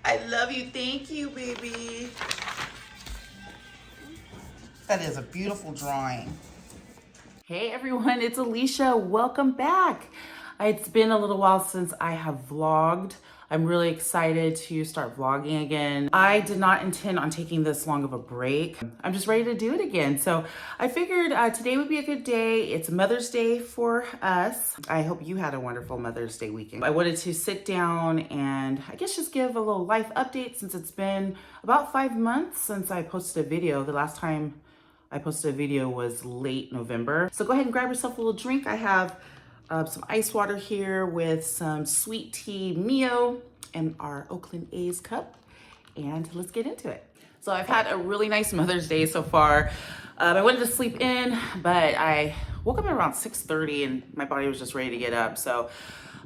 I love you. Thank you, baby. That is a beautiful drawing. Hey everyone, it's Alicia. Welcome back. It's been a little while since I have vlogged. I'm really excited to start vlogging again. I did not intend on taking this long of a break. I'm just ready to do it again. So I figured today would be a good day. It's Mother's Day for us. I hope you had a wonderful Mother's Day weekend. I wanted to sit down and I guess just give a little life update since it's been about 5 months since I posted a video. The last time I posted a video was late November. So go ahead and grab yourself a little drink. I have some ice water here with some sweet tea Mio and our Oakland A's cup. And let's get into it. So I've had a really nice Mother's Day so far. I wanted to sleep in, but I woke up at around 6:30 and my body was just ready to get up. So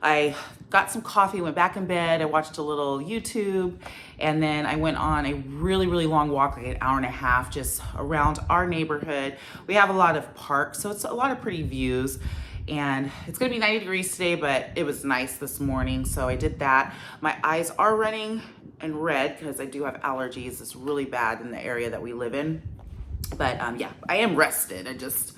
I got some coffee, went back in bed, I watched a little YouTube, and then I went on a really, really long walk, like an hour and a half, just around our neighborhood. We have a lot of parks, so it's a lot of pretty views. And it's gonna be 90 degrees today, but it was nice this morning, so I did that. My eyes are running in red because I do have allergies. It's really bad in the area that we live in. But yeah, I am rested. I just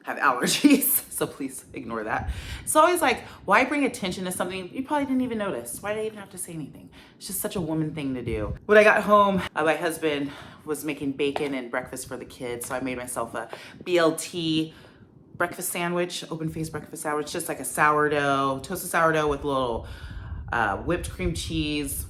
have allergies, so please ignore that. It's always like, why bring attention to something you probably didn't even notice? Why did I even have to say anything? It's just such a woman thing to do. When I got home, my husband was making bacon and breakfast for the kids, so I made myself a BLT breakfast sandwich, open face breakfast sandwich, just like a sourdough, toasted sourdough with a little whipped cream cheese,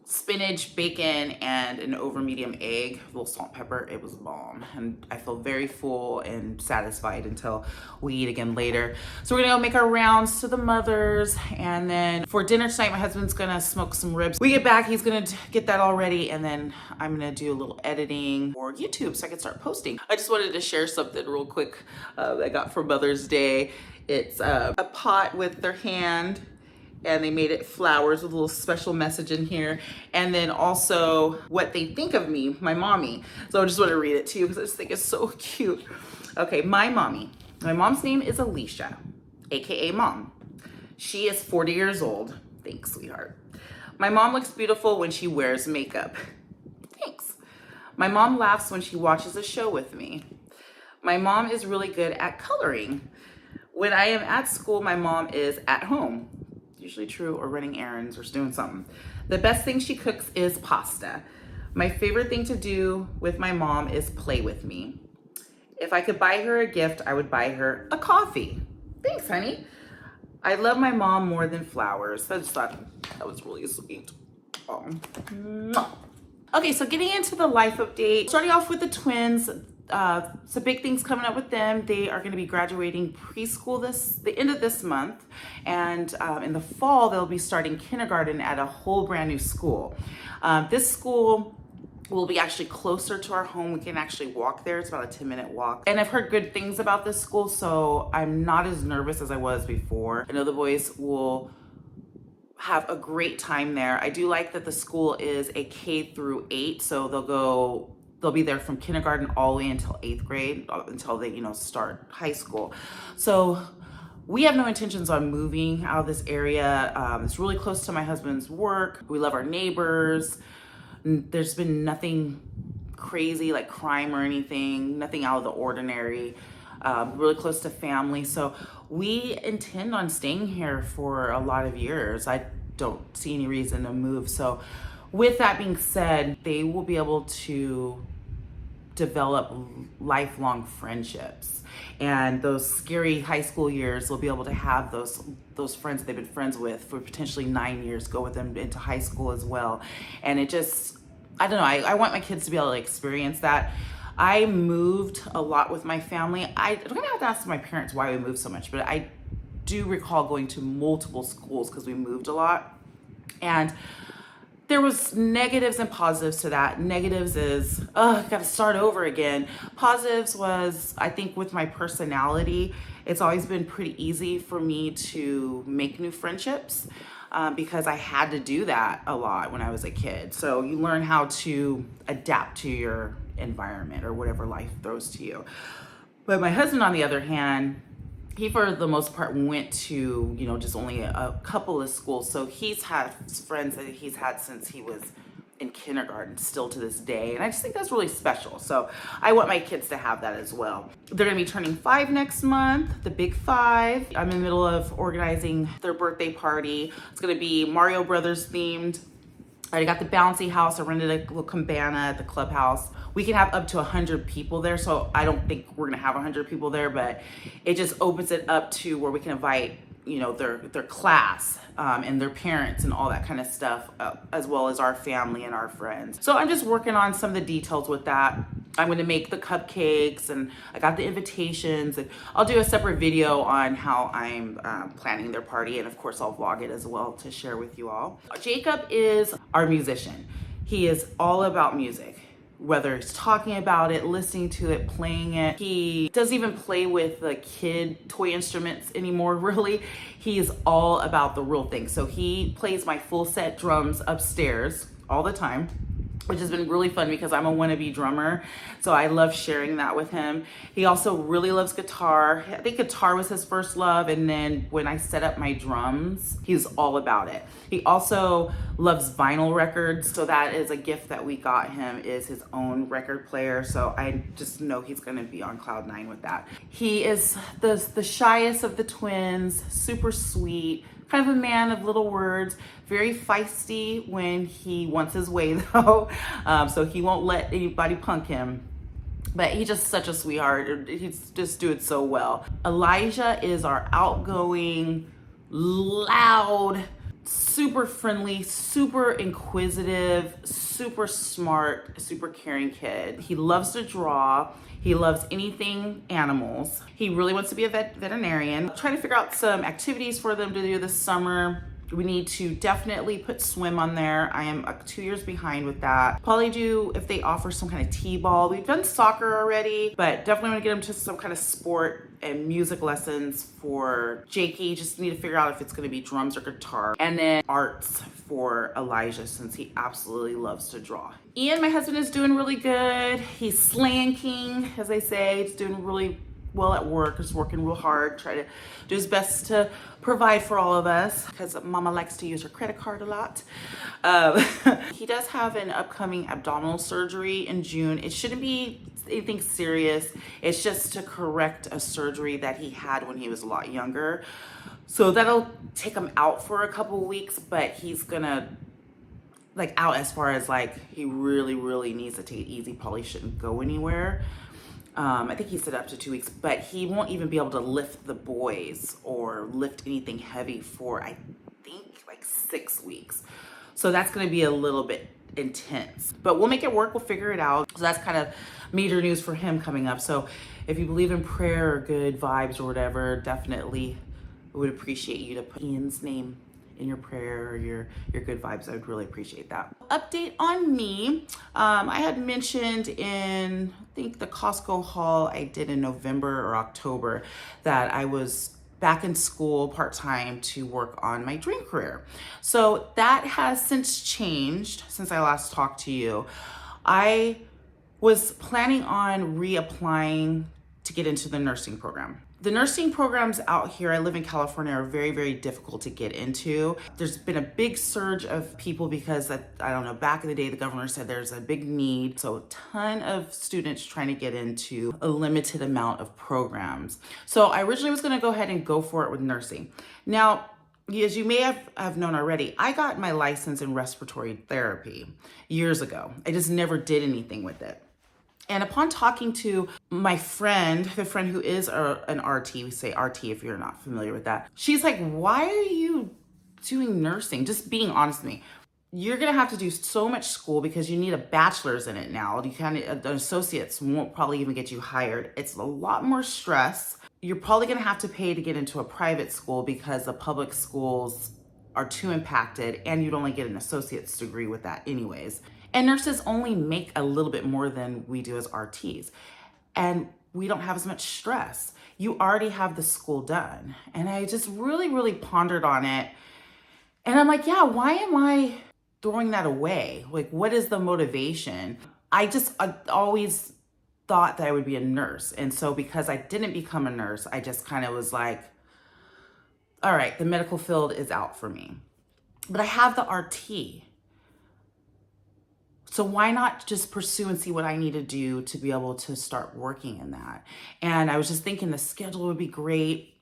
spinach, bacon, and an over medium egg, a little salt and pepper. It was bomb. And I feel very full and satisfied until we eat again later. So we're gonna go make our rounds to the mothers. And then for dinner tonight, my husband's gonna smoke some ribs. We get back, he's gonna get that all ready. And then I'm gonna do a little editing for YouTube so I can start posting. I just wanted to share something real quick that I got for Mother's Day. It's a pot with their hand, and they made it flowers with a little special message in here. And then also what they think of me, my mommy. So I just want to read it to you because I just think it's so cute. Okay, my mommy. My mom's name is Alicia, AKA Mom. She is 40 years old. Thanks, sweetheart. My mom looks beautiful when she wears makeup. Thanks. My mom laughs when she watches a show with me. My mom is really good at coloring. When I am at school, my mom is at home. Usually true, or running errands or doing something. The best thing she cooks is pasta. My favorite thing to do with my mom is play with me. If I could buy her a gift, I would buy her a coffee. Thanks, honey. I love my mom more than flowers. I just thought that was really sweet. Oh. Okay, so getting into the life update. Starting off with the twins. Some big things coming up with them. They are going to be graduating preschool the end of this month, and in the fall they'll be starting kindergarten at a whole brand new school. This school will be actually closer to our home. We can actually walk there. It's about a 10-minute walk. And I've heard good things about this school, so I'm not as nervous as I was before. I know the boys will have a great time there. I do like that the school is a K through 8, so they'll be there from kindergarten all the way until 8th grade, until they, start high school. So we have no intentions on moving out of this area. It's really close to my husband's work. We love our neighbors. There's been nothing crazy like crime or anything, nothing out of the ordinary. Really close to family. So we intend on staying here for a lot of years. I don't see any reason to move. So with that being said, they will be able to develop lifelong friendships, and those scary high school years will be able to have those friends they've been friends with for potentially 9 years go with them into high school as well. And it just, I don't know, I want my kids to be able to experience that. I moved a lot with my family. I'm gonna have to ask my parents why we moved so much, but I do recall going to multiple schools because we moved a lot. And there was negatives and positives to that. Negatives is, I gotta start over again. Positives was, I think with my personality, it's always been pretty easy for me to make new friendships because I had to do that a lot when I was a kid. So you learn how to adapt to your environment or whatever life throws to you. But my husband, on the other hand, he for the most part went to, just only a couple of schools. So he's had friends that he's had since he was in kindergarten, still to this day. And I just think that's really special. So I want my kids to have that as well. They're gonna be turning 5 next month, the big 5. I'm in the middle of organizing their birthday party. It's gonna be Mario Brothers themed. I got the bouncy house. I rented a little cabana at the clubhouse. We can have up to 100 people there. So I don't think we're gonna have 100 people there, but it just opens it up to where we can invite, their class and their parents and all that kind of stuff, as well as our family and our friends. So I'm just working on some of the details with that. I'm gonna make the cupcakes and I got the invitations, and I'll do a separate video on how I'm planning their party, and of course I'll vlog it as well to share with you all. Jacob is our musician. He is all about music. Whether he's talking about it, listening to it, playing it. He doesn't even play with the kid toy instruments anymore, really. He is all about the real thing. So he plays my full set drums upstairs all the time, which has been really fun because I'm a wannabe drummer. So I love sharing that with him. He also really loves guitar. I think guitar was his first love. And then when I set up my drums, he's all about it. He also loves vinyl records. So that is a gift that we got him, is his own record player. So I just know he's gonna be on cloud 9 with that. He is the shyest of the twins, super sweet, kind of a man of little words, very feisty when he wants his way though. So he won't let anybody punk him. But he's just such a sweetheart. He's just doing so well. Elijah is our outgoing, loud, super friendly, super inquisitive, super smart, super caring kid. He loves to draw. He loves anything animals. He really wants to be a veterinarian. Trying to figure out some activities for them to do this summer. We need to definitely put swim on there. I am 2 years behind with that. Probably do if they offer some kind of t-ball. We've done soccer already, but definitely want to get them to some kind of sport and music lessons for Jakey. Just need to figure out if it's going to be drums or guitar. And then arts for Elijah, since he absolutely loves to draw. Ian, my husband, is doing really good. He's slanking, as they say. He's doing really well at work. He's working real hard, try to do his best to provide for all of us, because mama likes to use her credit card a lot. He does have an upcoming abdominal surgery in June. It shouldn't be anything serious. It's just to correct a surgery that he had when he was a lot younger. So that'll take him out for a couple weeks, but he's gonna out as far as he really needs to take it easy, probably shouldn't go anywhere. I think he said up to 2 weeks, but he won't even be able to lift the boys or lift anything heavy for, I think, 6 weeks. So that's going to be a little bit intense, but we'll make it work. We'll figure it out. So that's kind of major news for him coming up. So if you believe in prayer or good vibes or whatever, definitely would appreciate you to put Ian's name in your prayer or your good vibes. I would really appreciate that. Update on me. I had mentioned in, I think, the Costco haul I did in November or October that I was back in school part-time to work on my dream career. So that has since changed since I last talked to you. I was planning on reapplying to get into the nursing program. The nursing programs out here, I live in California, are very difficult to get into. There's been a big surge of people because, I don't know, back in the day, the governor said there's a big need. So a ton of students trying to get into a limited amount of programs. So I originally was gonna go ahead and go for it with nursing. Now, as you may have known already, I got my license in respiratory therapy years ago. I just never did anything with it. And upon talking to my friend, the friend who is an RT, we say RT if you're not familiar with that, she's like, why are you doing nursing? Just being honest with me. You're gonna have to do so much school because you need a bachelor's in it now. The associates won't probably even get you hired. It's a lot more stress. You're probably gonna have to pay to get into a private school because the public schools are too impacted, and you'd only get an associate's degree with that anyways. And nurses only make a little bit more than we do as RTs. And we don't have as much stress. You already have the school done. And I just really pondered on it. And I'm like, yeah, why am I throwing that away? What is the motivation? I always thought that I would be a nurse. And so because I didn't become a nurse, I just kind of was like, all right, the medical field is out for me. But I have the RT. So why not just pursue and see what I need to do to be able to start working in that? And I was just thinking the schedule would be great.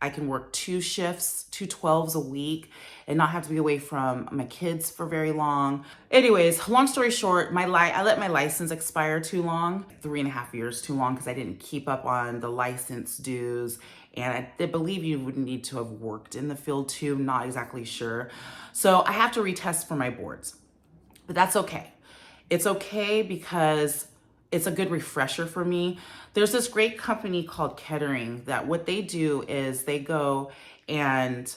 I can work 2 shifts, 2 12s a week, and not have to be away from my kids for very long. Anyways, long story short, I let my license expire too long, 3.5 years too long, because I didn't keep up on the license dues. And I believe you would need to have worked in the field too, not exactly sure. So I have to retest for my boards. But that's okay. It's okay because it's a good refresher for me. There's this great company called Kettering that what they do is they go and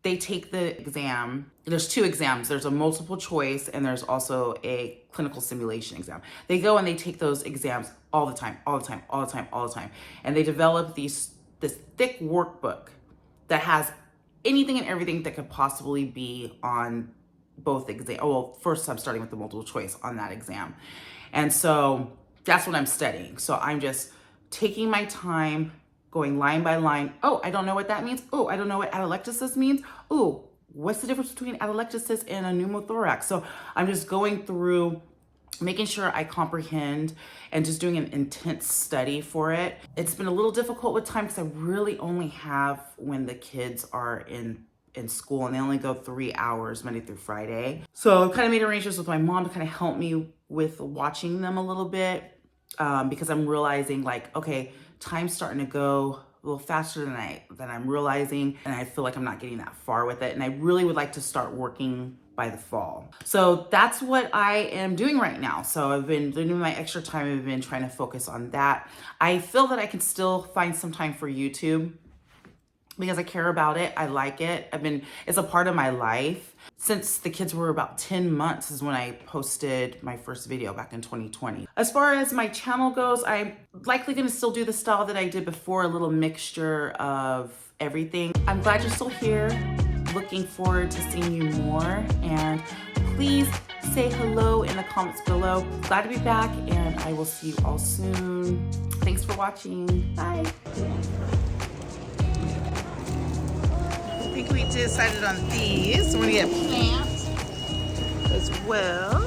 they take the exam. There's 2 exams. There's a multiple choice and there's also a clinical simulation exam. They go and they take those exams all the time. And they develop this thick workbook that has anything and everything that could possibly be on both exams. Well, first I'm starting with the multiple choice on that exam. And so that's what I'm studying. So I'm just taking my time, going line by line. Oh, I don't know what that means. Oh, I don't know what atelectasis means. Oh, what's the difference between atelectasis and a pneumothorax? So I'm just going through, making sure I comprehend and just doing an intense study for it. It's been a little difficult with time because I really only have when the kids are in school and they only go 3 hours Monday through Friday. So I kind of made arrangements with my mom to kind of help me with watching them a little bit because I'm realizing like, okay, time's starting to go a little faster than I'm realizing, and I feel like I'm not getting that far with it. And I really would like to start working by the fall. So that's what I am doing right now. So I've been doing my extra time. I've been trying to focus on that. I feel that I can still find some time for YouTube because I care about it. I like it. It's a part of my life. Since the kids were about 10 months is when I posted my first video back in 2020. As far as my channel goes, I'm likely gonna still do the style that I did before, a little mixture of everything. I'm glad you're still here. Looking forward to seeing you more. And please say hello in the comments below. Glad to be back and I will see you all soon. Thanks for watching. Bye. I think we decided on these. So we're gonna get plants as well.